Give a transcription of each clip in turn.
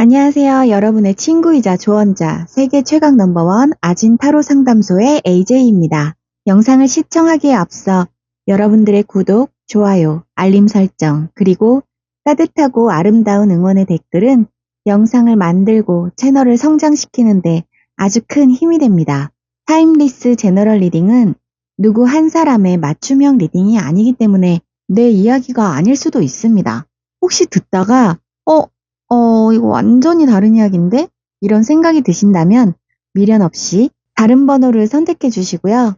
안녕하세요. 여러분의 친구이자 조언자, 세계 최강 넘버원 아진 타로 상담소의 AJ입니다. 영상을 시청하기에 앞서 여러분들의 구독, 좋아요, 알림 설정, 그리고 따뜻하고 아름다운 응원의 댓글은 영상을 만들고 채널을 성장시키는데 아주 큰 힘이 됩니다. 타임리스 제너럴 리딩은 누구 한 사람의 맞춤형 리딩이 아니기 때문에 내 이야기가 아닐 수도 있습니다. 혹시 듣다가 이거 완전히 다른 이야기인데? 이런 생각이 드신다면 미련 없이 다른 번호를 선택해 주시고요.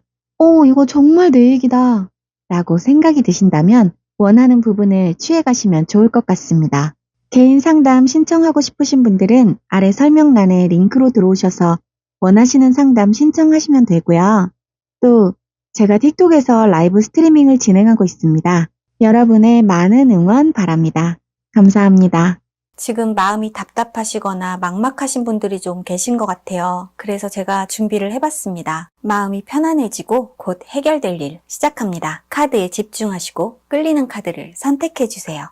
이거 정말 내 얘기다 라고 생각이 드신다면 원하는 부분을 취해 가시면 좋을 것 같습니다. 개인 상담 신청하고 싶으신 분들은 아래 설명란에 링크로 들어오셔서 원하시는 상담 신청하시면 되고요. 또 제가 틱톡에서 라이브 스트리밍을 진행하고 있습니다. 여러분의 많은 응원 바랍니다. 감사합니다. 지금 마음이 답답하시거나 막막하신 분들이 좀 계신 것 같아요. 그래서 제가 준비를 해봤습니다. 마음이 편안해지고 곧 해결될 일 시작합니다. 카드에 집중하시고 끌리는 카드를 선택해주세요.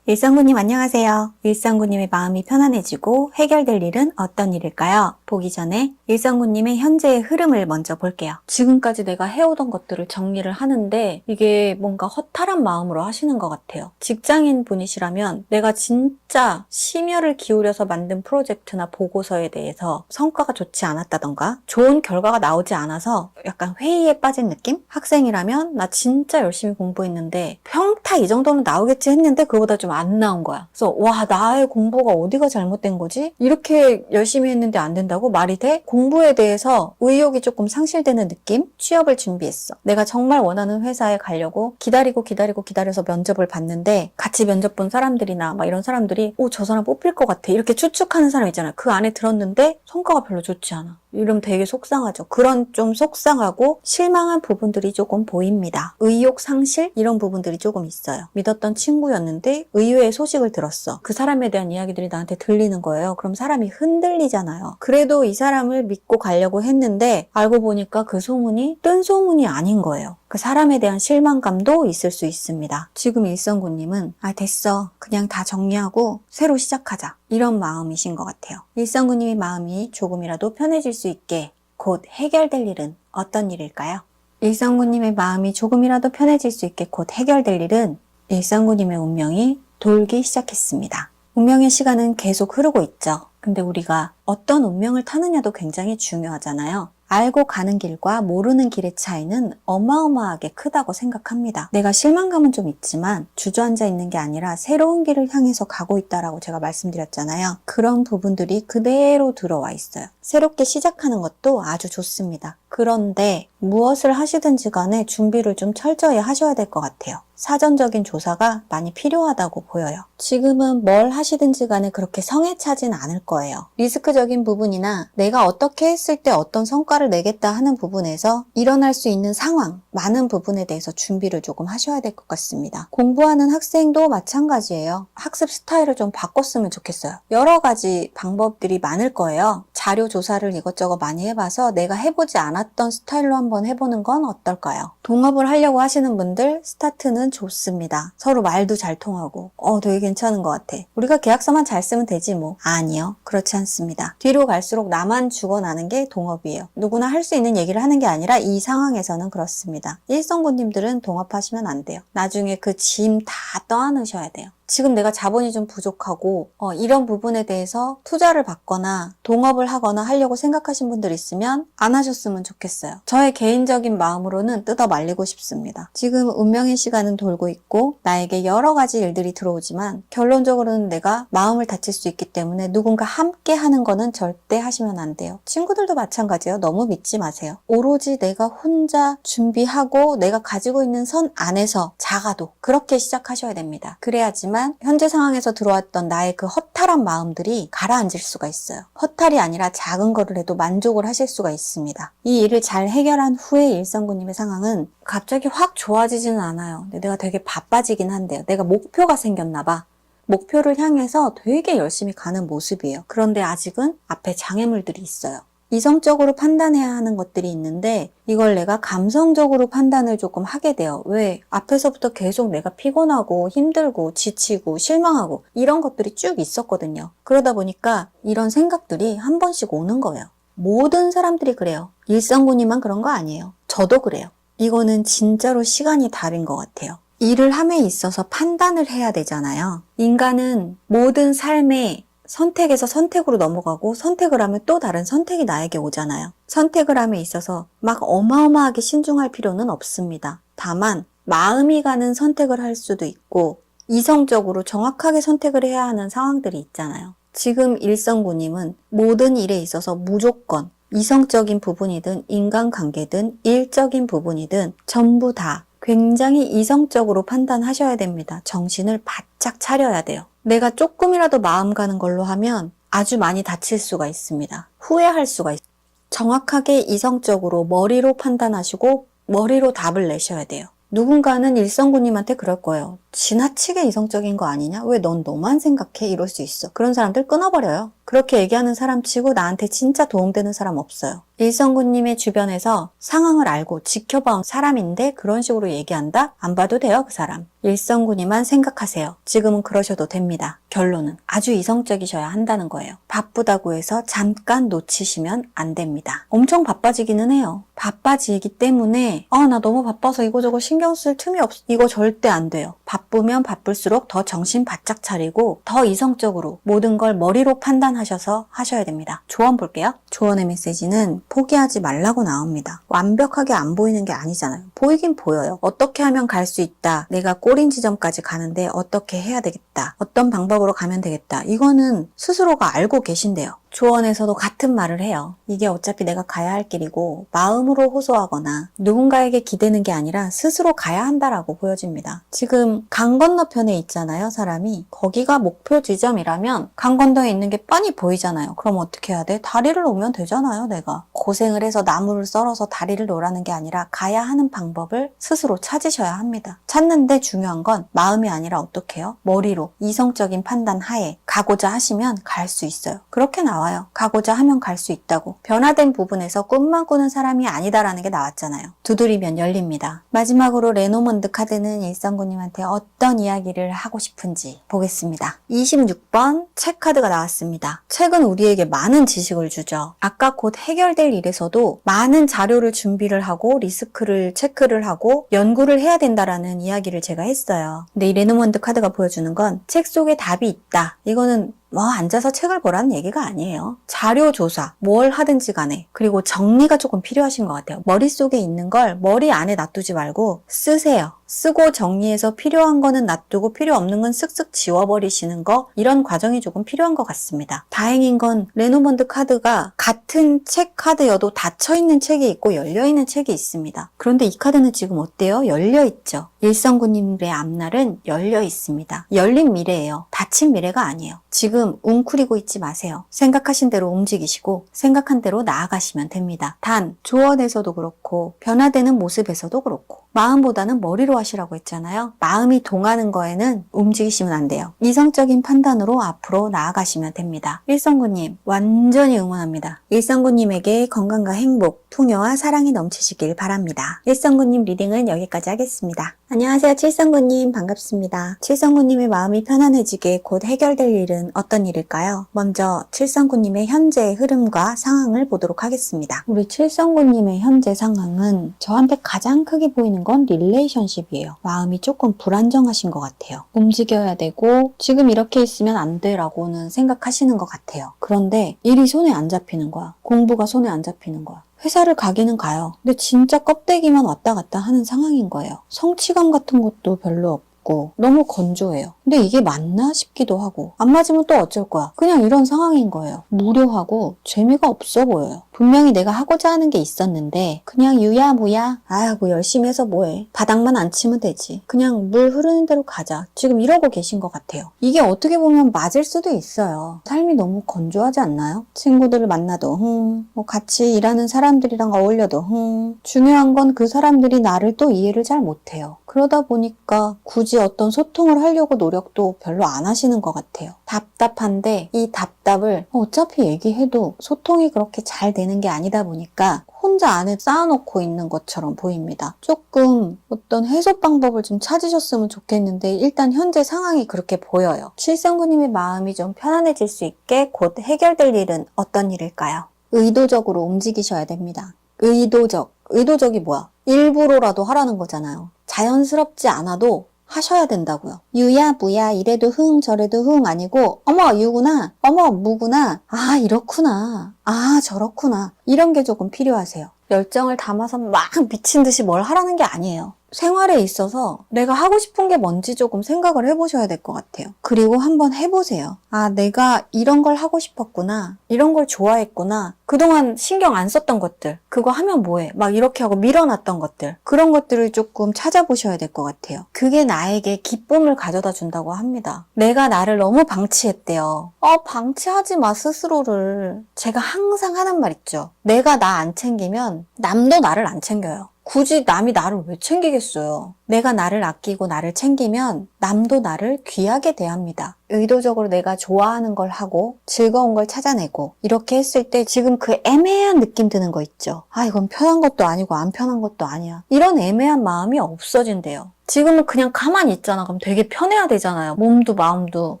일성구님 안녕하세요. 일성구님의 마음이 편안해지고 해결될 일은 어떤 일일까요? 보기 전에 일성구님의 현재의 흐름을 먼저 볼게요. 지금까지 내가 해오던 것들을 정리를 하는데 이게 뭔가 허탈한 마음으로 하시는 것 같아요. 직장인 분이시라면 내가 진짜 심혈을 기울여서 만든 프로젝트나 보고서에 대해서 성과가 좋지 않았다던가 좋은 결과가 나오지 않아서 약간 회의에 빠진 느낌? 학생이라면 나 진짜 열심히 공부했는데 평타 이 정도는 나오겠지 했는데 그거보다 좀 안 나온 거야. 그래서 와, 나의 공부가 어디가 잘못된 거지? 이렇게 열심히 했는데 안 된다고? 말이 돼? 공부에 대해서 의욕이 조금 상실되는 느낌? 취업을 준비했어. 내가 정말 원하는 회사에 가려고 기다려서 면접을 봤는데 같이 면접 본 사람들이나 막 이런 사람들이 저 사람 뽑힐 것 같아. 이렇게 추측하는 사람 있잖아요. 그 안에 들었는데 성과가 별로 좋지 않아. 이러면 되게 속상하죠. 그런 좀 속상하고 실망한 부분들이 조금 보입니다. 의욕 상실? 이런 부분들이 조금 있어요. 믿었던 친구였는데 의외의 소식을 들었어. 그 사람에 대한 이야기들이 나한테 들리는 거예요. 그럼 사람이 흔들리잖아요. 그래도 이 사람을 믿고 가려고 했는데 알고 보니까 그 소문이 뜬 소문이 아닌 거예요. 그 사람에 대한 실망감도 있을 수 있습니다. 지금 일성구님은 됐어. 그냥 다 정리하고 새로 시작하자. 이런 마음이신 것 같아요. 일성구님의 마음이 조금이라도 편해질 수 있게 곧 해결될 일은 어떤 일일까요? 일성구님의 마음이 조금이라도 편해질 수 있게 곧 해결될 일은 일성구님의 운명이 돌기 시작했습니다. 운명의 시간은 계속 흐르고 있죠. 근데 우리가 어떤 운명을 타느냐도 굉장히 중요하잖아요. 알고 가는 길과 모르는 길의 차이는 어마어마하게 크다고 생각합니다. 내가 실망감은 좀 있지만 주저앉아 있는 게 아니라 새로운 길을 향해서 가고 있다라고 제가 말씀드렸잖아요. 그런 부분들이 그대로 들어와 있어요. 새롭게 시작하는 것도 아주 좋습니다. 그런데 무엇을 하시든지 간에 준비를 좀 철저히 하셔야 될 것 같아요. 사전적인 조사가 많이 필요하다고 보여요. 지금은 뭘 하시든지 간에 그렇게 성에 차진 않을 거예요. 리스크적인 부분이나 내가 어떻게 했을 때 어떤 성과를 내겠다 하는 부분에서 일어날 수 있는 상황, 많은 부분에 대해서 준비를 조금 하셔야 될 것 같습니다. 공부하는 학생도 마찬가지예요. 학습 스타일을 좀 바꿨으면 좋겠어요. 여러 가지 방법들이 많을 거예요. 자료 조사를 이것저것 많이 해봐서 내가 해보지 않았던 스타일로 한번 해보는 건 어떨까요? 동업을 하려고 하시는 분들 스타트는 좋습니다. 서로 말도 잘 통하고 되게 괜찮은 것 같아. 우리가 계약서만 잘 쓰면 되지 뭐. 아니요. 그렇지 않습니다. 뒤로 갈수록 나만 죽어나는 게 동업이에요. 누구나 할 수 있는 얘기를 하는 게 아니라 이 상황에서는 그렇습니다. 일성구님들은 동업하시면 안 돼요. 나중에 그 짐 다 떠안으셔야 돼요. 지금 내가 자본이 좀 부족하고 이런 부분에 대해서 투자를 받거나 동업을 하거나 하려고 생각하신 분들 있으면 안 하셨으면 좋겠어요. 저의 개인적인 마음으로는 뜯어 말리고 싶습니다. 지금 운명의 시간은 돌고 있고 나에게 여러 가지 일들이 들어오지만 결론적으로는 내가 마음을 다칠 수 있기 때문에 누군가 함께 하는 거는 절대 하시면 안 돼요. 친구들도 마찬가지예요. 너무 믿지 마세요. 오로지 내가 혼자 준비하고 내가 가지고 있는 선 안에서 작아도 그렇게 시작하셔야 됩니다. 그래야지만 현재 상황에서 들어왔던 나의 그 허탈한 마음들이 가라앉을 수가 있어요. 허탈이 아니라 작은 거를 해도 만족을 하실 수가 있습니다. 이 일을 잘 해결한 후에 일성구님의 상황은 갑자기 확 좋아지지는 않아요. 근데 내가 되게 바빠지긴 한데요. 내가 목표가 생겼나 봐. 목표를 향해서 되게 열심히 가는 모습이에요. 그런데 아직은 앞에 장애물들이 있어요. 이성적으로 판단해야 하는 것들이 있는데 이걸 내가 감성적으로 판단을 조금 하게 돼요. 왜? 앞에서부터 계속 내가 피곤하고 힘들고 지치고 실망하고 이런 것들이 쭉 있었거든요. 그러다 보니까 이런 생각들이 한 번씩 오는 거예요. 모든 사람들이 그래요. 일성군이만 그런 거 아니에요. 저도 그래요. 이거는 진짜로 시간이 다른 것 같아요. 일을 함에 있어서 판단을 해야 되잖아요. 인간은 모든 삶에 선택에서 선택으로 넘어가고 선택을 하면 또 다른 선택이 나에게 오잖아요. 선택을 함에 있어서 막 어마어마하게 신중할 필요는 없습니다. 다만 마음이 가는 선택을 할 수도 있고 이성적으로 정확하게 선택을 해야 하는 상황들이 있잖아요. 지금 일성구님은 모든 일에 있어서 무조건 이성적인 부분이든 인간관계든 일적인 부분이든 전부 다 굉장히 이성적으로 판단하셔야 됩니다. 정신을 바짝 차려야 돼요. 내가 조금이라도 마음 가는 걸로 하면 아주 많이 다칠 수가 있습니다. 후회할 수가 있어요. 정확하게 이성적으로 머리로 판단하시고 머리로 답을 내셔야 돼요. 누군가는 일성구님한테 그럴 거예요. 지나치게 이성적인 거 아니냐? 왜 넌 너만 생각해? 이럴 수 있어. 그런 사람들 끊어버려요. 그렇게 얘기하는 사람 치고 나한테 진짜 도움되는 사람 없어요. 일성구님의 주변에서 상황을 알고 지켜봐온 사람인데 그런 식으로 얘기한다? 안 봐도 돼요, 그 사람. 일성구님만 생각하세요. 지금은 그러셔도 됩니다. 결론은 아주 이성적이셔야 한다는 거예요. 바쁘다고 해서 잠깐 놓치시면 안 됩니다. 엄청 바빠지기는 해요. 바빠지기 때문에 나 너무 바빠서 이거저거 신경 쓸 틈이 없어. 이거 절대 안 돼요. 바쁘면 바쁠수록 더 정신 바짝 차리고 더 이성적으로 모든 걸 머리로 판단하셔서 하셔야 됩니다. 조언 볼게요. 조언의 메시지는 포기하지 말라고 나옵니다. 완벽하게 안 보이는 게 아니잖아요. 보이긴 보여요. 어떻게 하면 갈 수 있다. 내가 꼬린 지점까지 가는데 어떻게 해야 되겠다. 어떤 방법으로 가면 되겠다. 이거는 스스로가 알고 계신데요. 조언에서도 같은 말을 해요. 이게 어차피 내가 가야 할 길이고 마음으로 호소하거나 누군가에게 기대는 게 아니라 스스로 가야 한다라고 보여집니다. 지금 강 건너편에 있잖아요, 사람이. 거기가 목표 지점이라면 강 건너에 있는 게 뻔히 보이잖아요. 그럼 어떻게 해야 돼? 다리를 놓으면 되잖아요, 내가. 고생을 해서 나무를 썰어서 다리를 놓으라는 게 아니라 가야 하는 방법을 스스로 찾으셔야 합니다. 찾는데 중요한 건 마음이 아니라 어떻게 해요? 머리로 이성적인 판단 하에 가고자 하시면 갈 수 있어요. 그렇게 나와요. 가고자 하면 갈 수 있다고. 변화된 부분에서 꿈만 꾸는 사람이 아니다라는 게 나왔잖아요. 두드리면 열립니다. 마지막으로 레노먼드 카드는 일성구님한테 어떤 이야기를 하고 싶은지 보겠습니다. 26번 책 카드가 나왔습니다. 책은 우리에게 많은 지식을 주죠. 아까 곧 해결될 일에서도 많은 자료를 준비를 하고 리스크를 체크를 하고 연구를 해야 된다라는 이야기를 제가 했어요. 근데 이 레노먼드 카드가 보여주는 건 책 속에 답이 있다. 이거는 앉아서 책을 보라는 얘기가 아니에요. 자료 조사, 뭘 하든지 간에. 그리고 정리가 조금 필요하신 것 같아요. 머릿속에 있는 걸 머리 안에 놔두지 말고 쓰세요. 쓰고 정리해서 필요한 거는 놔두고 필요 없는 건 쓱쓱 지워버리시는 거, 이런 과정이 조금 필요한 것 같습니다. 다행인 건 레노먼드 카드가 같은 책 카드여도 닫혀있는 책이 있고 열려있는 책이 있습니다. 그런데 이 카드는 지금 어때요? 열려있죠. 일성구님의 앞날은 열려있습니다. 열린 미래예요. 닫힌 미래가 아니에요. 지금 웅크리고 있지 마세요. 생각하신 대로 움직이시고 생각한 대로 나아가시면 됩니다. 단 조언에서도 그렇고 변화되는 모습에서도 그렇고 마음보다는 머리로 하시라고 했잖아요. 마음이 동하는 거에는 움직이시면 안 돼요. 이성적인 판단으로 앞으로 나아가시면 됩니다. 일성구님 완전히 응원합니다. 일성구님에게 건강과 행복, 풍요와 사랑이 넘치시길 바랍니다. 일성구님 리딩은 여기까지 하겠습니다. 안녕하세요, 칠성구님. 반갑습니다. 칠성구님의 마음이 편안해지게 곧 해결될 일은 어떤 일일까요? 먼저 칠성구님의 현재의 흐름과 상황을 보도록 하겠습니다. 우리 칠성구님의 현재 상황은 저한테 가장 크게 보이는 건 릴레이션십이에요. 마음이 조금 불안정하신 것 같아요. 움직여야 되고 지금 이렇게 있으면 안 돼라고는 생각하시는 것 같아요. 그런데 일이 손에 안 잡히는 거야. 공부가 손에 안 잡히는 거야. 회사를 가기는 가요. 근데 진짜 껍데기만 왔다 갔다 하는 상황인 거예요. 성취감 같은 것도 별로 없고 너무 건조해요. 근데 이게 맞나 싶기도 하고 안 맞으면 또 어쩔 거야. 그냥 이런 상황인 거예요. 무료하고 재미가 없어 보여요. 분명히 내가 하고자 하는 게 있었는데 그냥 유야무야 뭐 열심히 해서 뭐해. 바닥만 안 치면 되지. 그냥 물 흐르는 대로 가자. 지금 이러고 계신 것 같아요. 이게 어떻게 보면 맞을 수도 있어요. 삶이 너무 건조하지 않나요? 친구들을 만나도 같이 일하는 사람들이랑 어울려도 중요한 건 그 사람들이 나를 또 이해를 잘 못해요. 그러다 보니까 굳이 굳이 어떤 소통을 하려고 노력도 별로 안 하시는 것 같아요. 답답한데 이 답답을 어차피 얘기해도 소통이 그렇게 잘 되는 게 아니다 보니까 혼자 안에 쌓아놓고 있는 것처럼 보입니다. 조금 어떤 해소 방법을 좀 찾으셨으면 좋겠는데 일단 현재 상황이 그렇게 보여요. 칠성구님의 마음이 좀 편안해질 수 있게 곧 해결될 일은 어떤 일일까요? 의도적으로 움직이셔야 됩니다. 의도적이 뭐야? 일부러라도 하라는 거잖아요. 자연스럽지 않아도 하셔야 된다고요. 유야 무야 이래도 흥 저래도 흥 아니고 어머 유구나 어머 무구나 아 이렇구나 아 저렇구나 이런 게 조금 필요하세요. 열정을 담아서 막 미친 듯이 뭘 하라는 게 아니에요. 생활에 있어서 내가 하고 싶은 게 뭔지 조금 생각을 해보셔야 될 것 같아요. 그리고 한번 해보세요. 아, 내가 이런 걸 하고 싶었구나. 이런 걸 좋아했구나. 그동안 신경 안 썼던 것들. 그거 하면 뭐해? 막 이렇게 하고 밀어놨던 것들. 그런 것들을 조금 찾아보셔야 될 것 같아요. 그게 나에게 기쁨을 가져다 준다고 합니다. 내가 나를 너무 방치했대요. 방치하지 마, 스스로를. 제가 항상 하는 말 있죠. 내가 나 안 챙기면 남도 나를 안 챙겨요. 굳이 남이 나를 왜 챙기겠어요? 내가 나를 아끼고 나를 챙기면 남도 나를 귀하게 대합니다. 의도적으로 내가 좋아하는 걸 하고 즐거운 걸 찾아내고 이렇게 했을 때 지금 그 애매한 느낌 드는 거 있죠. 아, 이건 편한 것도 아니고 안 편한 것도 아니야. 이런 애매한 마음이 없어진대요. 지금은 그냥 가만히 있잖아. 그럼 되게 편해야 되잖아요. 몸도 마음도.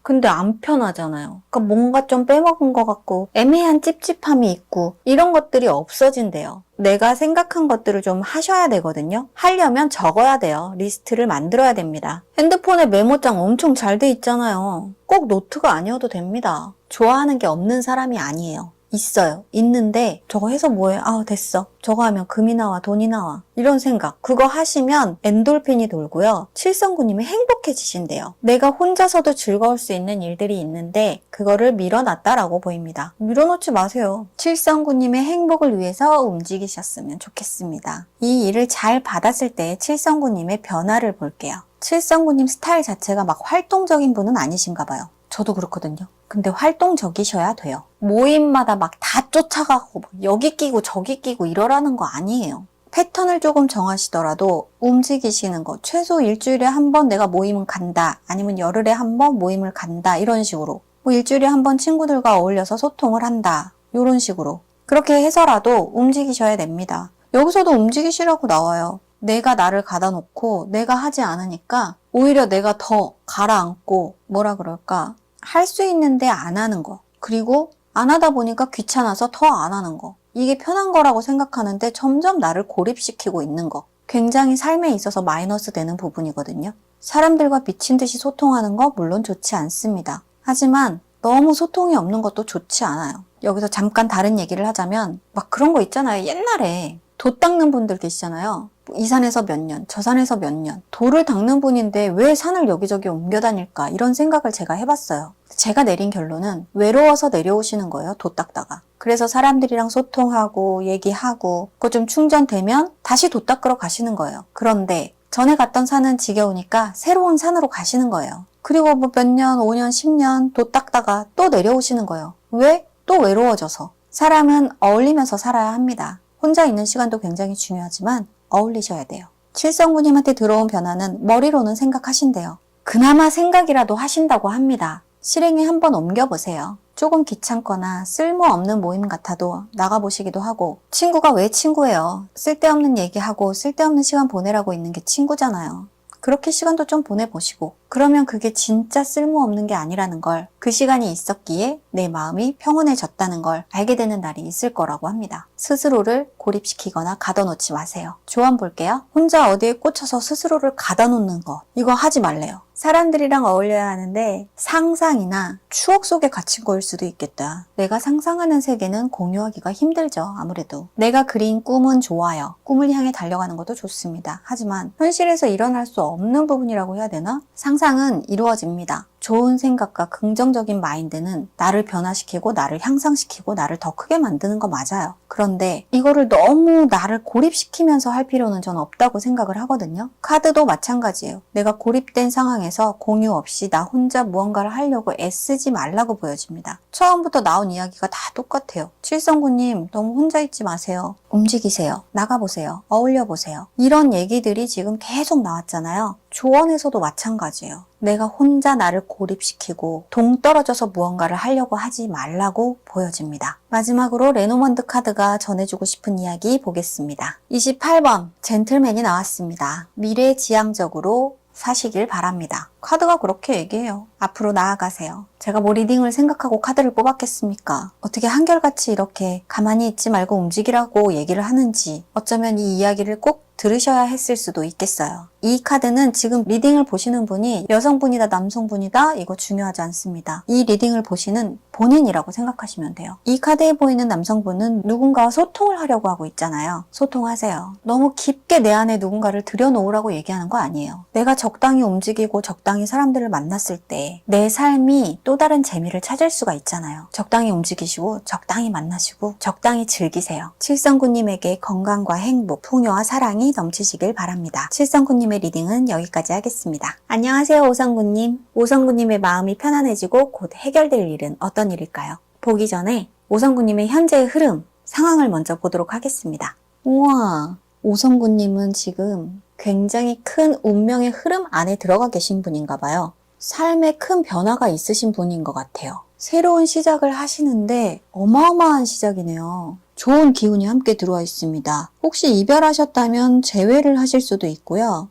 근데 안 편하잖아요. 그러니까 뭔가 좀 빼먹은 것 같고 애매한 찝찝함이 있고 이런 것들이 없어진대요. 내가 생각한 것들을 좀 하셔야 되거든요. 하려면 적어야 돼요. 리스트를 만들어야 됩니다. 핸드폰에 메모장 엄청 잘 돼 있잖아요. 꼭 노트가 아니어도 됩니다. 좋아하는 게 없는 사람이 아니에요. 있어요. 있는데 저거 해서 뭐해? 아, 됐어. 저거 하면 금이 나와, 돈이 나와. 이런 생각. 그거 하시면 엔돌핀이 돌고요. 칠성구님이 행복해지신대요. 내가 혼자서도 즐거울 수 있는 일들이 있는데 그거를 밀어놨다라고 보입니다. 밀어놓지 마세요. 칠성구님의 행복을 위해서 움직이셨으면 좋겠습니다. 이 일을 잘 받았을 때 칠성구님의 변화를 볼게요. 칠성구님 스타일 자체가 막 활동적인 분은 아니신가 봐요. 저도 그렇거든요. 근데 활동적이셔야 돼요. 모임마다 막 다 쫓아가고 여기 끼고 저기 끼고 이러라는 거 아니에요. 패턴을 조금 정하시더라도 움직이시는 거. 최소 일주일에 한 번 내가 모임은 간다. 아니면 열흘에 한 번 모임을 간다. 이런 식으로. 일주일에 한 번 친구들과 어울려서 소통을 한다. 이런 식으로. 그렇게 해서라도 움직이셔야 됩니다. 여기서도 움직이시라고 나와요. 내가 나를 가다 놓고 내가 하지 않으니까 오히려 내가 더 가라앉고 뭐라 그럴까? 할 수 있는데 안 하는 거. 그리고 안 하다 보니까 귀찮아서 더 안 하는 거. 이게 편한 거라고 생각하는데 점점 나를 고립시키고 있는 거. 굉장히 삶에 있어서 마이너스 되는 부분이거든요. 사람들과 미친 듯이 소통하는 거 물론 좋지 않습니다. 하지만 너무 소통이 없는 것도 좋지 않아요. 여기서 잠깐 다른 얘기를 하자면 막 그런 거 있잖아요. 옛날에 돛 닦는 분들 계시잖아요. 이 산에서 몇 년, 저 산에서 몇 년. 돌을 닦는 분인데 왜 산을 여기저기 옮겨 다닐까? 이런 생각을 제가 해봤어요. 제가 내린 결론은 외로워서 내려오시는 거예요. 돛 닦다가. 그래서 사람들이랑 소통하고 얘기하고 그거 좀 충전되면 다시 돛 닦으러 가시는 거예요. 그런데 전에 갔던 산은 지겨우니까 새로운 산으로 가시는 거예요. 그리고 뭐 몇 년, 5년, 10년 돛 닦다가 또 내려오시는 거예요. 왜? 또 외로워져서. 사람은 어울리면서 살아야 합니다. 혼자 있는 시간도 굉장히 중요하지만 어울리셔야 돼요. 칠성구님한테 들어온 변화는 머리로는 생각하신대요. 그나마 생각이라도 하신다고 합니다. 실행에 한번 옮겨보세요. 조금 귀찮거나 쓸모없는 모임 같아도 나가보시기도 하고 친구가 왜 친구예요? 쓸데없는 얘기하고 쓸데없는 시간 보내라고 있는 게 친구잖아요. 그렇게 시간도 좀 보내보시고 그러면 그게 진짜 쓸모없는 게 아니라는 걸 그 시간이 있었기에 내 마음이 평온해졌다는 걸 알게 되는 날이 있을 거라고 합니다. 스스로를 고립시키거나 가둬놓지 마세요. 조언 볼게요. 혼자 어디에 꽂혀서 스스로를 가둬놓는 거 이거 하지 말래요. 사람들이랑 어울려야 하는데 상상이나 추억 속에 갇힌 거일 수도 있겠다. 내가 상상하는 세계는 공유하기가 힘들죠. 아무래도. 내가 그린 꿈은 좋아요. 꿈을 향해 달려가는 것도 좋습니다. 하지만 현실에서 일어날 수 없는 부분이라고 해야 되나? 상상은 이루어집니다. 좋은 생각과 긍정적인 마인드는 나를 변화시키고 나를 향상시키고 나를 더 크게 만드는 거 맞아요. 그런데 이거를 너무 나를 고립시키면서 할 필요는 전 없다고 생각을 하거든요. 카드도 마찬가지예요. 내가 고립된 상황에서 공유 없이 나 혼자 무언가를 하려고 애쓰지 말라고 보여집니다. 처음부터 나온 이야기가 다 똑같아요. 칠성구님 너무 혼자 있지 마세요. 움직이세요. 나가보세요. 어울려보세요. 이런 얘기들이 지금 계속 나왔잖아요. 조언에서도 마찬가지예요. 내가 혼자 나를 고립시키고 동떨어져서 무언가를 하려고 하지 말라고 보여집니다. 마지막으로 레노먼드 카드가 전해주고 싶은 이야기 보겠습니다. 28번 젠틀맨이 나왔습니다. 미래지향적으로 사시길 바랍니다. 카드가 그렇게 얘기해요. 앞으로 나아가세요. 제가 뭐 리딩을 생각하고 카드를 뽑았겠습니까? 어떻게 한결같이 이렇게 가만히 있지 말고 움직이라고 얘기를 하는지 어쩌면 이 이야기를 꼭 들으셔야 했을 수도 있겠어요. 이 카드는 지금 리딩을 보시는 분이 여성분이다 남성분이다 이거 중요하지 않습니다. 이 리딩을 보시는 본인이라고 생각하시면 돼요. 이 카드에 보이는 남성분은 누군가와 소통을 하려고 하고 있잖아요. 소통하세요. 너무 깊게 내 안에 누군가를 들여놓으라고 얘기하는 거 아니에요. 내가 적당히 움직이고 적당히 사람들을 만났을 때 내 삶이 또 다른 재미를 찾을 수가 있잖아요. 적당히 움직이시고 적당히 만나시고 적당히 즐기세요. 칠성구님에게 건강과 행복, 풍요와 사랑이 넘치시길 바랍니다. 칠성구님의 리딩은 여기까지 하겠습니다. 안녕하세요 오성구님. 오성구님의 마음이 편안해지고 곧 해결될 일은 어떤 일일까요? 보기 전에 오성구님의 현재의 흐름, 상황을 먼저 보도록 하겠습니다. 우와, 오성구님은 지금 굉장히 큰 운명의 흐름 안에 들어가 계신 분인가 봐요. 삶에 큰 변화가 있으신 분인 것 같아요. 새로운 시작을 하시는데 어마어마한 시작이네요. 좋은 기운이 함께 들어와 있습니다. 혹시 이별하셨다면 재회를 하실 수도 있고요.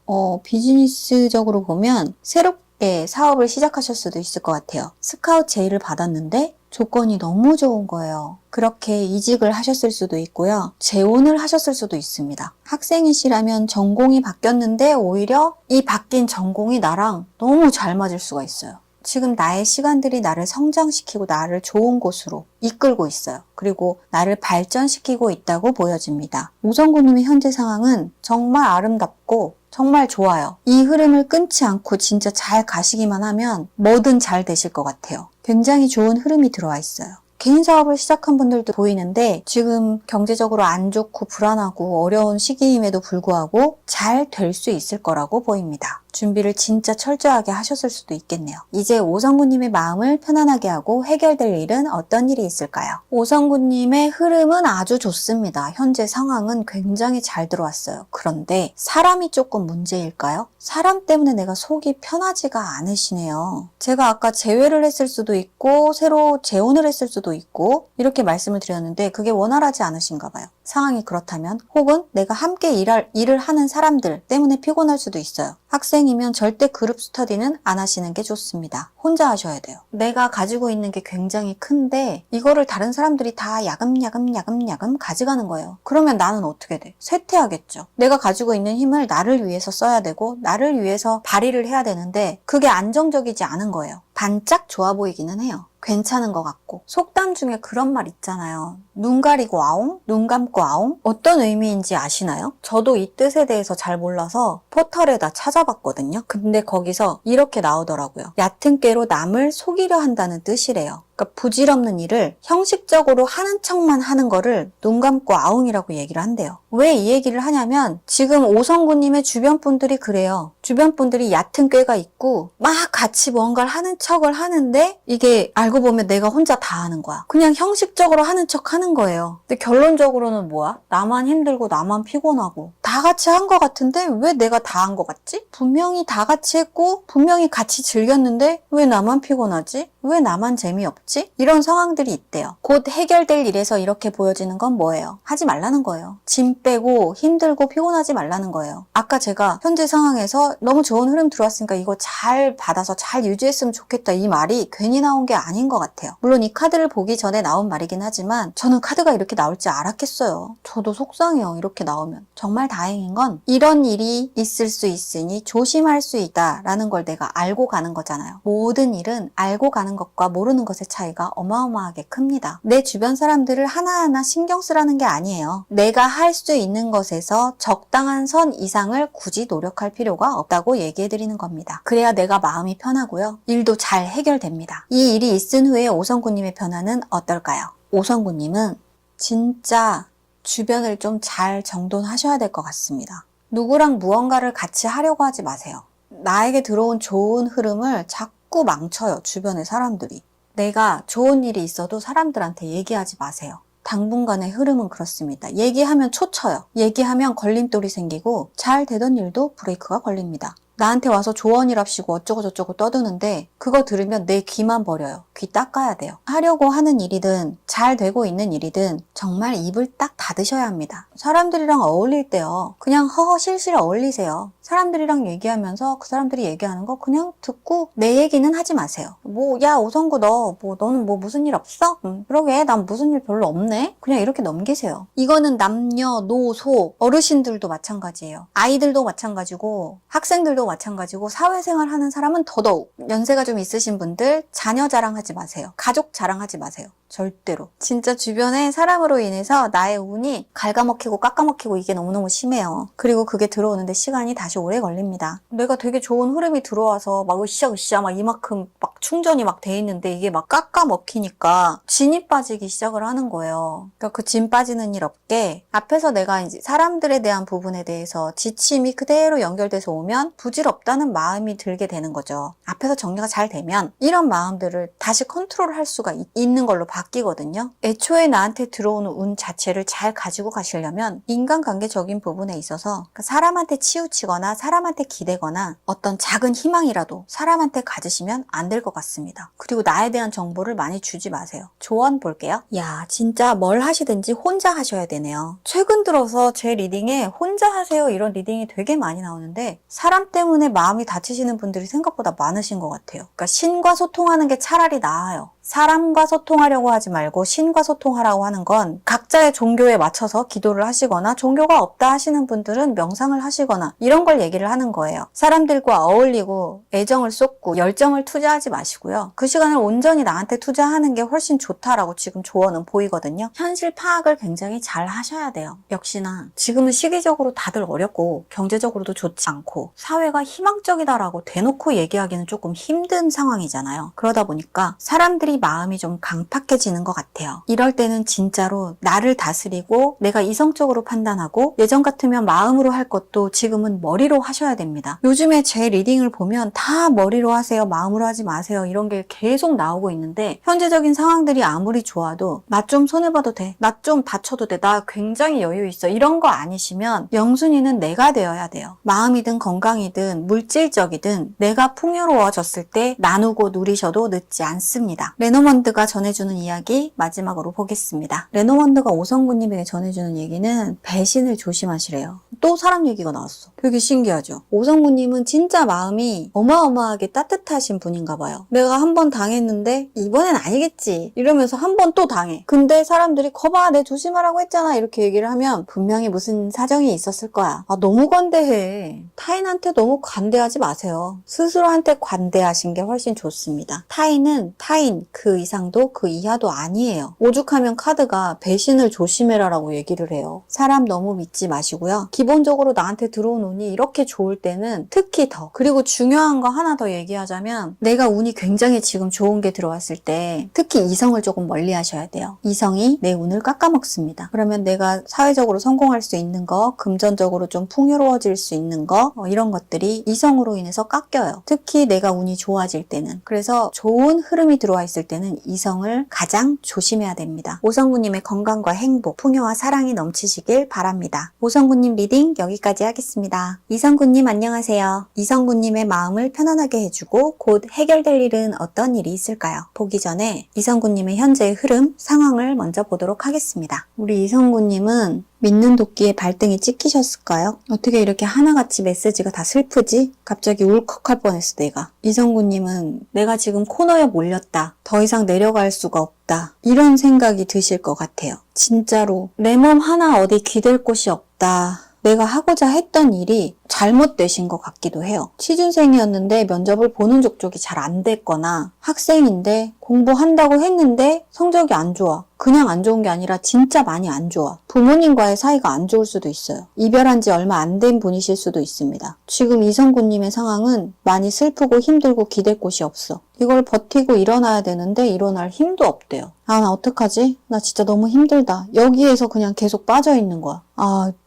비즈니스적으로 보면 새롭게 사업을 시작하실 수도 있을 것 같아요. 스카우트 제의를 받았는데 조건이 너무 좋은 거예요. 그렇게 이직을 하셨을 수도 있고요. 재혼을 하셨을 수도 있습니다. 학생이시라면 전공이 바뀌었는데 오히려 이 바뀐 전공이 나랑 너무 잘 맞을 수가 있어요. 지금 나의 시간들이 나를 성장시키고 나를 좋은 곳으로 이끌고 있어요. 그리고 나를 발전시키고 있다고 보여집니다. 오성구님의 현재 상황은 정말 아름답고 정말 좋아요. 이 흐름을 끊지 않고 진짜 잘 가시기만 하면 뭐든 잘 되실 것 같아요. 굉장히 좋은 흐름이 들어와 있어요. 개인 사업을 시작한 분들도 보이는데 지금 경제적으로 안 좋고 불안하고 어려운 시기임에도 불구하고 잘 될 수 있을 거라고 보입니다. 준비를 진짜 철저하게 하셨을 수도 있겠네요. 이제 오성구님의 마음을 편안하게 하고 해결될 일은 어떤 일이 있을까요? 오성구님의 흐름은 아주 좋습니다. 현재 상황은 굉장히 잘 들어왔어요. 그런데 사람이 조금 문제일까요? 사람 때문에 내가 속이 편하지가 않으시네요. 제가 아까 재회를 했을 수도 있고 새로 재혼을 했을 수도 있고 이렇게 말씀을 드렸는데 그게 원활하지 않으신가 봐요. 상황이 그렇다면 혹은 내가 함께 일을 하는 사람들 때문에 피곤할 수도 있어요. 학생이면 절대 그룹 스터디는 안 하시는 게 좋습니다. 혼자 하셔야 돼요. 내가 가지고 있는 게 굉장히 큰데 이거를 다른 사람들이 다 야금야금 가져가는 거예요. 그러면 나는 어떻게 돼? 쇠퇴하겠죠. 내가 가지고 있는 힘을 나를 위해서 써야 되고 나를 위해서 발휘를 해야 되는데 그게 안정적이지 않은 거예요. 반짝 좋아 보이기는 해요. 괜찮은 것 같고. 속담 중에 그런 말 있잖아요. 눈 가리고 아웅? 눈 감고 아웅? 어떤 의미인지 아시나요? 저도 이 뜻에 대해서 잘 몰라서 포털에다 찾아봤거든요. 근데 거기서 이렇게 나오더라고요. 얕은 꾀로 남을 속이려 한다는 뜻이래요. 그러니까 부질없는 일을 형식적으로 하는 척만 하는 거를 눈 감고 아웅이라고 얘기를 한대요. 왜 이 얘기를 하냐면 지금 오성구님의 주변 분들이 그래요. 주변 분들이 얕은 꾀가 있고 막 같이 뭔가를 하는 척을 하는데 이게 알고 보면 내가 혼자 다 하는 거야. 그냥 형식적으로 하는 척 하는 거예요. 근데 결론적으로는 뭐야? 나만 힘들고 나만 피곤하고 다 같이 한 것 같은데 왜 내가 다 한 것 같지? 분명히 다 같이 했고 분명히 같이 즐겼는데 왜 나만 피곤하지? 왜 나만 재미없지? 이런 상황들이 있대요. 곧 해결될 일에서 이렇게 보여지는 건 뭐예요? 하지 말라는 거예요. 짐 빼고 힘들고 피곤하지 말라는 거예요. 아까 제가 현재 상황에서 너무 좋은 흐름 들어왔으니까 이거 잘 받아서 잘 유지했으면 좋겠다 이 말이 괜히 나온 게 아닌 것 같아요. 물론 이 카드를 보기 전에 나온 말이긴 하지만 저는 카드가 이렇게 나올 줄 알았겠어요. 저도 속상해요. 이렇게 나오면. 정말 다행인 건 이런 일이 있을 수 있으니 조심할 수 있다라는 걸 내가 알고 가는 거잖아요. 모든 일은 알고 가는 것과 모르는 것의 차이가 어마어마하게 큽니다. 내 주변 사람들을 하나하나 신경 쓰라는 게 아니에요. 내가 할 수 있는 것에서 적당한 선 이상을 굳이 노력할 필요가 없다고 얘기해 드리는 겁니다. 그래야 내가 마음이 편하고요. 일도 잘 해결됩니다. 이 일이 있은 후에 오성구님의 변화는 어떨까요? 오성구님은 진짜 주변을 좀 잘 정돈하셔야 될 것 같습니다. 누구랑 무언가를 같이 하려고 하지 마세요. 나에게 들어온 좋은 흐름을 자꾸 망쳐요, 주변의 사람들이. 내가 좋은 일이 있어도 사람들한테 얘기하지 마세요. 당분간의 흐름은 그렇습니다. 얘기하면 초쳐요. 얘기하면 걸림돌이 생기고 잘 되던 일도 브레이크가 걸립니다. 나한테 와서 조언이랍시고 어쩌고저쩌고 떠드는데 그거 들으면 내 귀만 버려요. 귀 닦아야 돼요. 하려고 하는 일이든 잘 되고 있는 일이든 정말 입을 딱 닫으셔야 합니다. 사람들이랑 어울릴 때요. 그냥 허허실실 어울리세요. 사람들이랑 얘기하면서 그 사람들이 얘기하는 거 그냥 듣고 내 얘기는 하지 마세요. 야 오성구 너는 무슨 일 없어? 그러게 난 무슨 일 별로 없네? 그냥 이렇게 넘기세요. 이거는 남녀노소 어르신들도 마찬가지예요. 아이들도 마찬가지고 학생들도 마찬가지고 사회생활 하는 사람은 더더욱 연세가 좀 있으신 분들 자녀 자랑하지 마세요. 가족 자랑하지 마세요. 절대로. 진짜 주변에 사람으로 인해서 나의 운이 갉아먹히고 깎아먹히고 이게 너무너무 심해요. 그리고 그게 들어오는데 시간이 다시 오래 걸립니다. 내가 되게 좋은 흐름이 들어와서 막 으쌰으쌰 막 이만큼 막 충전이 막 돼 있는데 이게 막 깎아먹히니까 진이 빠지기 시작을 하는 거예요. 그러니까 그 진 빠지는 일 없게 앞에서 내가 이제 사람들에 대한 부분에 대해서 지침이 그대로 연결돼서 오면 부질없다는 마음이 들게 되는 거죠. 앞에서 정리가 잘 되면 이런 마음들을 다시 컨트롤할 수가 있는 걸로 바뀌거든요. 애초에 나한테 들어오는 운 자체를 잘 가지고 가시려면 인간관계적인 부분에 있어서 사람한테 치우치거나 사람한테 기대거나 어떤 작은 희망이라도 사람한테 가지시면 안 될 것 같습니다. 그리고 나에 대한 정보를 많이 주지 마세요. 조언 볼게요. 야, 진짜 뭘 하시든지 혼자 하셔야 되네요. 최근 들어서 제 리딩에 혼자 하세요 이런 리딩이 되게 많이 나오는데 사람 때문에 마음이 다치시는 분들이 생각보다 많으신 것 같아요. 그러니까 신과 소통하는 게 차라리 나아요. 사람과 소통하려고 하지 말고 신과 소통하라고 하는 건 각자의 종교에 맞춰서 기도를 하시거나 종교가 없다 하시는 분들은 명상을 하시거나 이런 걸 얘기를 하는 거예요. 사람들과 어울리고 애정을 쏟고 열정을 투자하지 마시고요. 그 시간을 온전히 나한테 투자하는 게 훨씬 좋다라고 지금 조언은 보이거든요. 현실 파악을 굉장히 잘 하셔야 돼요. 역시나 지금은 시기적으로 다들 어렵고 경제적으로도 좋지 않고 사회가 희망적이다라고 대놓고 얘기하기는 조금 힘든 상황이잖아요. 그러다 보니까 사람들이 마음이 좀 강팍해지는 것 같아요. 이럴 때는 진짜로 나를 다스리고 내가 이성적으로 판단하고 예전 같으면 마음으로 할 것도 지금은 머리로 하셔야 됩니다. 요즘에 제 리딩을 보면 다 머리로 하세요. 마음으로 하지 마세요. 이런 게 계속 나오고 있는데 현재적인 상황들이 아무리 좋아도 나 좀 손해봐도 돼. 나 좀 다쳐도 돼. 나 굉장히 여유 있어. 이런 거 아니시면 영순이는 내가 되어야 돼요. 마음이든 건강이든 물질적이든 내가 풍요로워졌을 때 나누고 누리셔도 늦지 않습니다. 레노먼드가 전해주는 이야기 마지막으로 보겠습니다. 레노먼드가 오성구님에게 전해주는 얘기는 배신을 조심하시래요. 또 사람 얘기가 나왔어. 되게 신기하죠? 오성구님은 진짜 마음이 어마어마하게 따뜻하신 분인가 봐요. 내가 한 번 당했는데 이번엔 아니겠지 이러면서 한 번 또 당해. 근데 사람들이 거봐 내 조심하라고 했잖아 이렇게 얘기를 하면 분명히 무슨 사정이 있었을 거야. 너무 관대해. 타인한테 너무 관대하지 마세요. 스스로한테 관대하신 게 훨씬 좋습니다. 타인은 타인 그 이상도 그 이하도 아니에요. 오죽하면 카드가 배신을 조심해라라고 얘기를 해요. 사람 너무 믿지 마시고요. 기본적으로 나한테 들어온 운이 이렇게 좋을 때는 특히 더 그리고 중요한 거 하나 더 얘기하자면 내가 운이 굉장히 지금 좋은 게 들어왔을 때 특히 이성을 조금 멀리 하셔야 돼요. 이성이 내 운을 깎아먹습니다. 그러면 내가 사회적으로 성공할 수 있는 거 금전적으로 좀 풍요로워질 수 있는 거 이런 것들이 이성으로 인해서 깎여요. 특히 내가 운이 좋아질 때는. 그래서 좋은 흐름이 들어와 있을 때는 이성을 가장 조심해야 됩니다. 오성구님의 건강과 행복, 풍요와 사랑이 넘치시길 바랍니다. 오성구님 리딩 여기까지 하겠습니다. 이성구님 안녕하세요. 이성구님의 마음을 편안하게 해주고 곧 해결될 일은 어떤 일이 있을까요? 보기 전에 이성구님의 현재의 흐름, 상황을 먼저 보도록 하겠습니다. 우리 이성구님은 믿는 도끼에 발등이 찍히셨을까요? 어떻게 이렇게 하나같이 메시지가 다 슬프지? 갑자기 울컥할 뻔했어 내가. 이성구님은 내가 지금 코너에 몰렸다. 더 이상 내려갈 수가 없다. 이런 생각이 드실 것 같아요. 진짜로 내 몸 하나 어디 기댈 곳이 없다. 내가 하고자 했던 일이 잘못되신 것 같기도 해요. 취준생이었는데 면접을 보는 족족이 잘 안 됐거나 학생인데 공부한다고 했는데 성적이 안 좋아. 그냥 안 좋은 게 아니라 진짜 많이 안 좋아. 부모님과의 사이가 안 좋을 수도 있어요. 이별한 지 얼마 안 된 분이실 수도 있습니다. 지금 이성구님의 상황은 많이 슬프고 힘들고 기댈 곳이 없어. 이걸 버티고 일어나야 되는데 일어날 힘도 없대요. 나 어떡하지? 나 진짜 너무 힘들다. 여기에서 그냥 계속 빠져 있는 거야.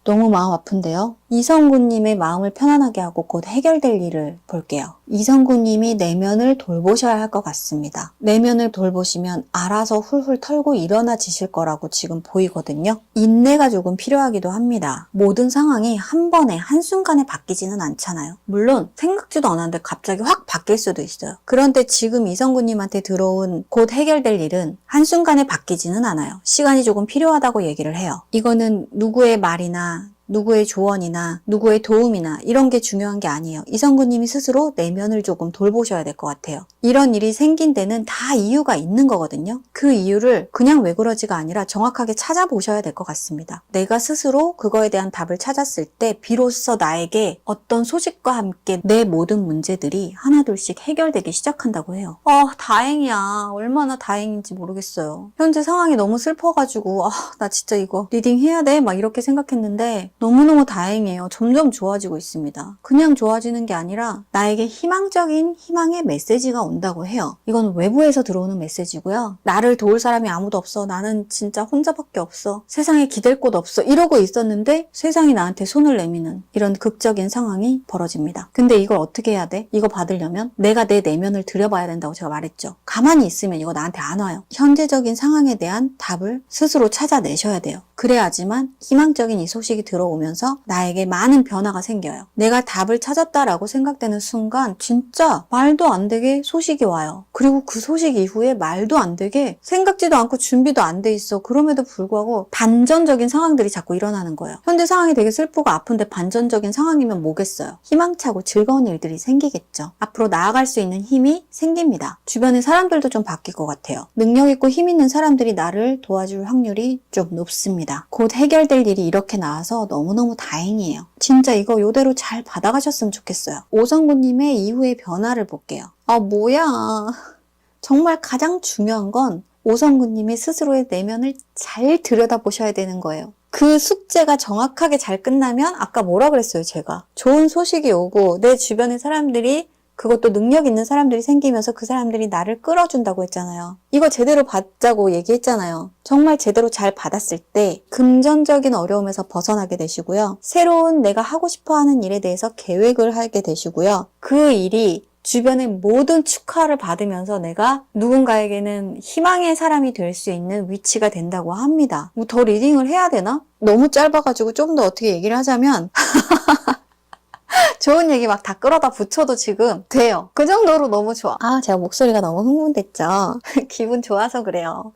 너무 마음 아픈데요? 이성구님의 마음을 편안하게 하고 곧 해결될 일을 볼게요. 이성구님이 내면을 돌보셔야 할 것 같습니다. 내면을 돌보시면 알아서 훌훌 털고 일어나지실 거라고 지금 보이거든요. 인내가 조금 필요하기도 합니다. 모든 상황이 한 번에 한순간에 바뀌지는 않잖아요. 물론 생각지도 않았는데 갑자기 확 바뀔 수도 있어요. 그런데 지금 이성구님한테 들어온 곧 해결될 일은 한순간에 바뀌지는 않아요. 시간이 조금 필요하다고 얘기를 해요. 이거는 누구의 말이나 누구의 조언이나 누구의 도움이나 이런 게 중요한 게 아니에요. 이성구님이 스스로 내면을 조금 돌보셔야 될 것 같아요. 이런 일이 생긴 데는 다 이유가 있는 거거든요. 그 이유를 그냥 왜 그러지가 아니라 정확하게 찾아보셔야 될 것 같습니다. 내가 스스로 그거에 대한 답을 찾았을 때 비로소 나에게 어떤 소식과 함께 내 모든 문제들이 하나둘씩 해결되기 시작한다고 해요. 다행이야. 얼마나 다행인지 모르겠어요. 현재 상황이 너무 슬퍼가지고 나 진짜 이거 리딩 해야 돼? 막 이렇게 생각했는데 너무너무 다행이에요. 점점 좋아지고 있습니다. 그냥 좋아지는 게 아니라 나에게 희망적인 희망의 메시지가 온다고 해요. 이건 외부에서 들어오는 메시지고요. 나를 도울 사람이 아무도 없어. 나는 진짜 혼자밖에 없어. 세상에 기댈 곳 없어. 이러고 있었는데 세상이 나한테 손을 내미는 이런 극적인 상황이 벌어집니다. 근데 이걸 어떻게 해야 돼? 이거 받으려면 내가 내 내면을 들여봐야 된다고 제가 말했죠. 가만히 있으면 이거 나한테 안 와요. 현재적인 상황에 대한 답을 스스로 찾아내셔야 돼요. 그래야지만 희망적인 이 소식이 들어오면서 나에게 많은 변화가 생겨요. 내가 답을 찾았다라고 생각되는 순간 진짜 말도 안 되게 소식이 와요. 그리고 그 소식 이후에 말도 안 되게 생각지도 않고 준비도 안 돼 있어. 그럼에도 불구하고 반전적인 상황들이 자꾸 일어나는 거예요. 현재 상황이 되게 슬프고 아픈데 반전적인 상황이면 뭐겠어요? 희망차고 즐거운 일들이 생기겠죠. 앞으로 나아갈 수 있는 힘이 생깁니다. 주변의 사람들도 좀 바뀔 것 같아요. 능력 있고 힘 있는 사람들이 나를 도와줄 확률이 좀 높습니다. 곧 해결될 일이 이렇게 나와서 너무너무 다행이에요. 진짜 이거 이대로 잘 받아가셨으면 좋겠어요. 오성구님의 이후의 변화를 볼게요. 뭐야. 정말 가장 중요한 건 오성구님이 스스로의 내면을 잘 들여다보셔야 되는 거예요. 그 숙제가 정확하게 잘 끝나면 아까 뭐라 그랬어요, 제가. 좋은 소식이 오고 내 주변의 사람들이 그것도 능력 있는 사람들이 생기면서 그 사람들이 나를 끌어준다고 했잖아요. 이거 제대로 받자고 얘기했잖아요. 정말 제대로 잘 받았을 때 금전적인 어려움에서 벗어나게 되시고요. 새로운 내가 하고 싶어하는 일에 대해서 계획을 하게 되시고요. 그 일이 주변의 모든 축하를 받으면서 내가 누군가에게는 희망의 사람이 될 수 있는 위치가 된다고 합니다. 뭐 더 리딩을 해야 되나? 너무 짧아가지고 좀 더 어떻게 얘기를 하자면 좋은 얘기 막 다 끌어다 붙여도 지금 돼요. 그 정도로 너무 좋아. 제가 목소리가 너무 흥분됐죠? 기분 좋아서 그래요.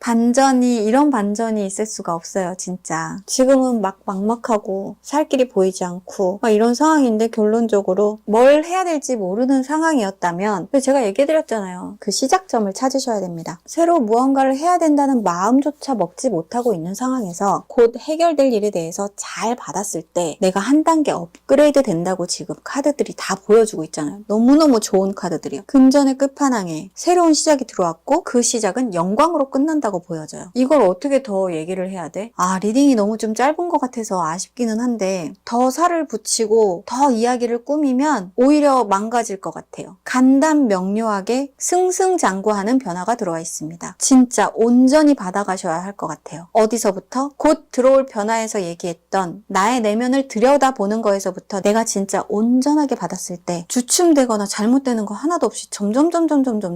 이런 반전이 있을 수가 없어요, 진짜. 지금은 막 막막하고 살 길이 보이지 않고 막 이런 상황인데 결론적으로 뭘 해야 될지 모르는 상황이었다면 제가 얘기해드렸잖아요. 그 시작점을 찾으셔야 됩니다. 새로 무언가를 해야 된다는 마음조차 먹지 못하고 있는 상황에서 곧 해결될 일에 대해서 잘 받았을 때 내가 한 단계 업그레이드 된다고 지금 카드들이 다 보여주고 있잖아요. 너무너무 좋은 카드들이요. 금전의 끝판왕에 새로운 시작이 들어왔고 그 시작은 영광으로 끝난다고 보여져요. 이걸 어떻게 더 얘기를 해야 돼? 리딩이 너무 좀 짧은 것 같아서 아쉽기는 한데 더 살을 붙이고 더 이야기를 꾸미면 오히려 망가질 것 같아요. 간단 명료하게 승승장구하는 변화가 들어와 있습니다. 진짜 온전히 받아가셔야 할 것 같아요. 어디서부터? 곧 들어올 변화에서 얘기했던 나의 내면을 들여다보는 거에서부터 내가 진짜 온전하게 받았을 때 주춤되거나 잘못되는 거 하나도 없이 점점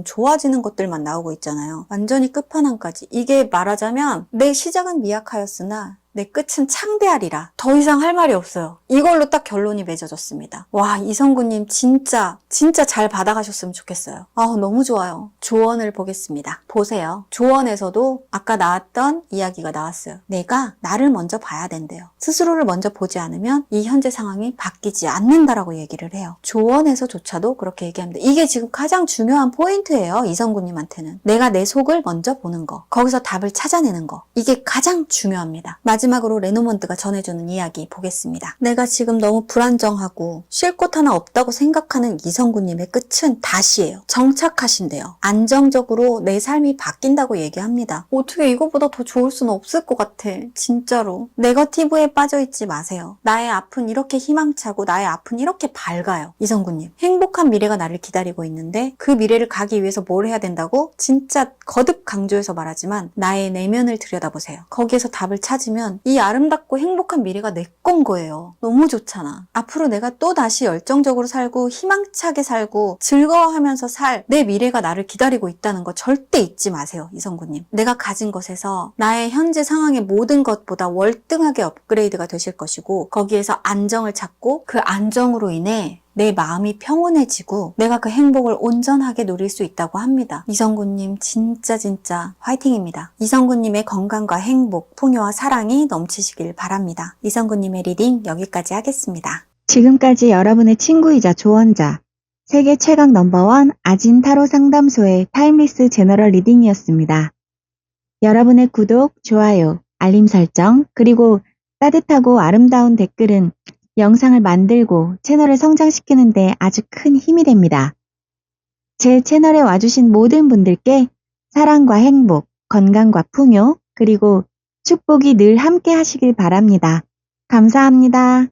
좋아지는 것들만 나오고 있잖아요. 완전히 끝판왕까지. 이게 말하자면 내 시작은 미약하였으나 내 끝은 창대하리라. 더 이상 할 말이 없어요. 이걸로 딱 결론이 맺어졌습니다. 와, 이성구님 진짜 잘 받아가셨으면 좋겠어요. 너무 좋아요. 조언을 보겠습니다. 보세요. 조언에서도 아까 나왔던 이야기가 나왔어요. 내가 나를 먼저 봐야 된대요. 스스로를 먼저 보지 않으면 이 현재 상황이 바뀌지 않는다라고 얘기를 해요. 조언에서조차도 그렇게 얘기합니다. 이게 지금 가장 중요한 포인트예요. 이성구님한테는. 내가 내 속을 먼저 보는 거. 거기서 답을 찾아내는 거. 이게 가장 중요합니다. 마지막으로 레노먼드가 전해주는 이야기 보겠습니다. 내가 지금 너무 불안정하고 쉴 곳 하나 없다고 생각하는 이성구님의 끝은 다시예요. 정착하신대요. 안정적으로 내 삶이 바뀐다고 얘기합니다. 어떻게 이거보다 더 좋을 수는 없을 것 같아. 진짜로. 네거티브에 빠져있지 마세요. 나의 앞은 이렇게 희망차고 나의 앞은 이렇게 밝아요. 이성구님. 행복한 미래가 나를 기다리고 있는데 그 미래를 가기 위해서 뭘 해야 된다고? 진짜 거듭 강조해서 말하지만 나의 내면을 들여다보세요. 거기에서 답을 찾으면 그러면 이 아름답고 행복한 미래가 내 건 거예요. 너무 좋잖아. 앞으로 내가 또 다시 열정적으로 살고 희망차게 살고 즐거워하면서 살 내 미래가 나를 기다리고 있다는 거 절대 잊지 마세요, 이성구님. 내가 가진 것에서 나의 현재 상황의 모든 것보다 월등하게 업그레이드가 되실 것이고 거기에서 안정을 찾고 그 안정으로 인해 내 마음이 평온해지고 내가 그 행복을 온전하게 누릴 수 있다고 합니다. 이성구님 진짜 화이팅입니다. 이성구님의 건강과 행복, 풍요와 사랑이 넘치시길 바랍니다. 이성구님의 리딩 여기까지 하겠습니다. 지금까지 여러분의 친구이자 조언자, 세계 최강 넘버원 아진 타로 상담소의 타임리스 제너럴 리딩이었습니다. 여러분의 구독, 좋아요, 알림 설정, 그리고 따뜻하고 아름다운 댓글은 영상을 만들고 채널을 성장시키는데 아주 큰 힘이 됩니다. 제 채널에 와주신 모든 분들께 사랑과 행복, 건강과 풍요, 그리고 축복이 늘 함께 하시길 바랍니다. 감사합니다.